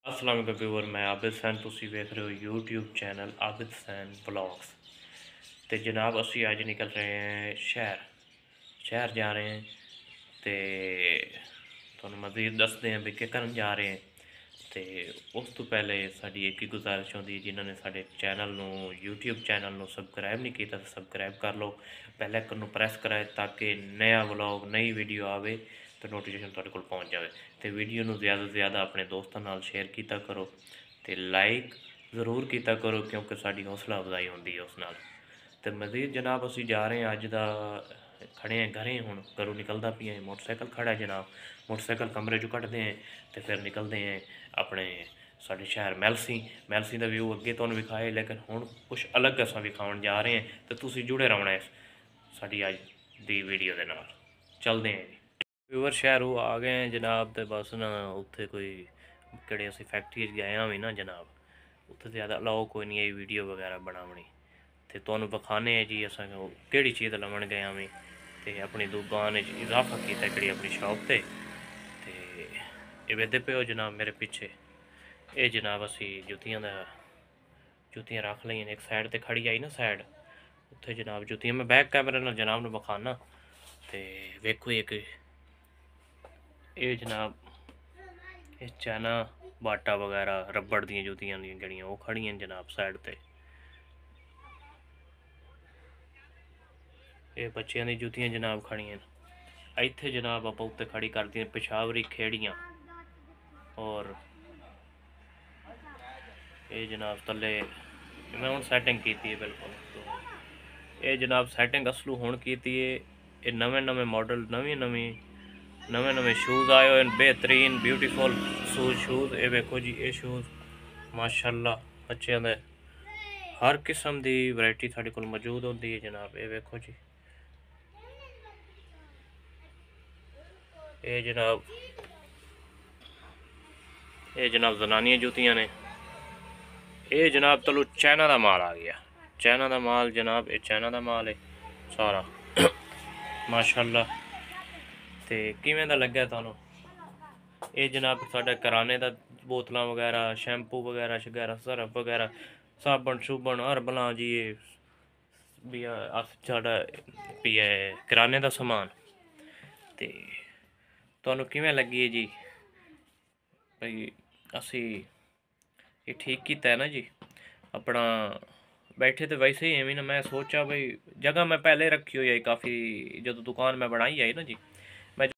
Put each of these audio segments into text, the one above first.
अस्सलाम वालेकुम व्यूअर, मैं आबिद सैन, तुसी वेख रहे हो YouTube channel Abid Sain vlogs. तो जनाब असी अज निकल रहे हैं शहर जा रहे हैं। तो तुहानू मज़ीद दसते हैं भी क्या करन जा रहे हैं। तो उस तो पहले साड़ी एक ही गुजारिश होती है, जिन्होंने साढ़े चैनल यूट्यूब चैनल नू सबसक्राइब नहीं किया तो सबसक्राइब कर लो, बेल आइकन नू प्रेस कराए ताकि नया व्लॉग नई वीडियो आवे तो नोटिफिकेशन तुहाडे कोल पहुँच जाए। तो वीडियो नू ज़्यादा से ज़्यादा अपने दोस्तों नाल शेयर किया करो तो लाइक ज़रूर किया करो, क्योंकि साड़ी हौसला अफजाई होती है उस नाल। तो मज़ीद जनाब असी जा रहे हैं अज का खड़े हैं घरें, हूँ घरों निकलता पिया मोटरसाइकिल खड़ा है जनाब। मोटरसाइकिल कमरे चो कटते हैं तो फिर निकलते हैं अपने साढ़े शहर मैलसी का व्यू अगे तुहानू विखाए, लेकिन हुण कुछ अलग असां विखाउण जा रहे हैं। तो तुसीं जुड़े रहना है साड़ी अज दी वीडियो के नाल। चलते हैं जी व्यूअर, शहर वो आ गए हैं जनाब। तो बस ना उत्थे कोई किहड़े असीं फैक्ट्री गए हुए ना जनाब, उत्थे ज़्यादा अलाउ कोई नहीं आई वीडियो वगैरह बनावनी। तो तुहानू विखाने हैं जी असां किहड़ी चीज़ लवन गए हमें, तो अपनी दुकान इजाफा किया जी अपनी शॉप से। तो वेदे पे हो जनाब मेरे पिछे ये जनाब असी जुतियाँ रख ली एक साइड ते खड़ी आई ना साइड, उत्थे जनाब जुतियाँ मैं बैक कैमरे नाल जनाब नू विखाना। तो वेखो एक ये जनाब ये चाइना बाटा वगैरह रबड़ दियां जुतियां जड़ियाँ वो खड़ियां जनाब साइड ते। ये बच्चों दी जुतियाँ जनाब खड़ियां इत्थे जनाब आप उत्ते खड़ी कर दी पेशावरी खेड़ियाँ। और ये जनाब तले मैं हूँ सैटिंग की है बिल्कुल। तो ये जनाब सैटिंग असलू हुण की है। ये नवे नवे मॉडल नवे नवे शूज़ आए हुए बेहतरीन ब्यूटीफुल शूज़। ये वेखो जी ये शूज़ माशाअल्लाह बच्चों दे हर किस्म की वैरायटी साढ़े कोल मौजूद होती है जनाब। ये वेखो जी ये जनाब जनानियां जूतियां ने। ये जनाब तलू चाइना का माल आ गया, चाइना का माल जनाब, ये चाइना का माल है सारा माशाअल्लाह। तो किवें दा लग्या तुहानू ये जनाब साढ़ा कराने का बोतल वगैरह शैम्पू वगैरह शगैरह सरफ वगैरह साबन सुबन हरबलां जी, ये भी अस साढ़ा भी है किराने का समान। तो तुहानू किवें लगी है जी भाई असी ये ठीक किया है ना जी अपना। बैठे तो वैसे ही एवं ना, मैं सोचा भाई जगह मैं पहले रखी हुई है काफ़ी, जो दुकान मैं बनाई है ना जी। मैं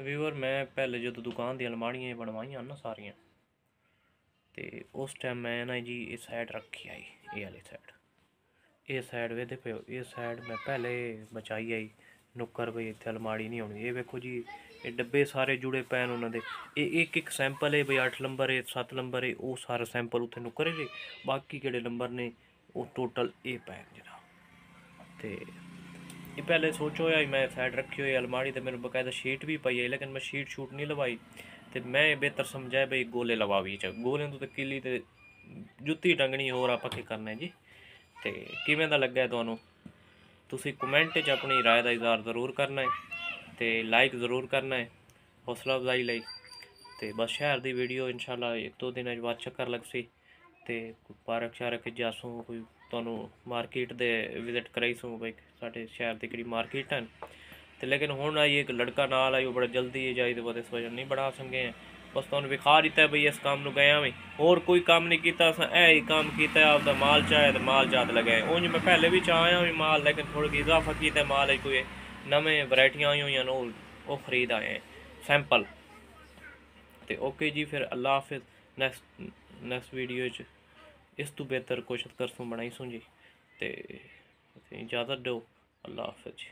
व्यूअर मैं पहले जो दुकान दी अलमारियां बनवाइया ना सारियां, तो उस टाइम मैं ना जी ये साइड रखी आई, ये वाली साइड, ये साइड वेदे पे ये साइड मैं पहले बचाई आई नुक्कर भाई इतने अलमाड़ी नहीं होनी। ये वेखो जी ये डब्बे सारे जुड़े पे उन्होंने, ये एक सैंपल है भाई 8 नंबर है 7 नंबर है, वो सारा सैंपल उत्थे नुक्कर है, बाकी केड़े नंबर ने वो टोटल ये पैन जनाब। तो ये पहले सोचो यार मैं साइड रखी हुई अलमाड़ी, तो मेरे बकायदा शीट भी पई है, लेकिन मैं शीट शूट नहीं लवाई। तो मैं बेहतर समझाया भाई गोले लवा भी गोले तो किली तो जुत्ती टंगनी और आप करना है जी। तो किवें दा लग्गा है तुहानू, तुसी कमेंट च अपनी राय का इजहार जरूर करना है, तो लाइक जरूर करना है हौसला अफजाई लाई। तो बस शहर की वीडियो इंशाल्लाह एक दो दिन बाद चक्कर लगसी, तो पार्क शारक जासूँ कोई तुहानू मार्केट दे विजिट कराईसूँ भाई साढ़े शहर की कड़ी मार्केट हैं। तो लेकिन हुण आई एक लड़का नाल आई, वो बड़ा जल्दी जाए तो इस वजह नहीं बना सके हैं। बस तुहानू विखा दिता है भाई इस काम नू गया में, होर कोई काम नहीं किया, असां ऐ ही काम किया आपका माल चाहे तो माल चाहत लगे। उंज मैं पहले भी चाहया भी माल, लेकिन थोड़ी इजाफा किया माल कोई नवे वैरायटियां आई हुई वो खरीद आए हैं सैंपल। तो ओके जी फिर अल्लाह हाफिज़, नैक्सट वीडियो इस तो बेहतर कोशिश करसूँ बनाईसूँ जी। तो इजाज़त दो, अल्लाह हाफिज़ जी।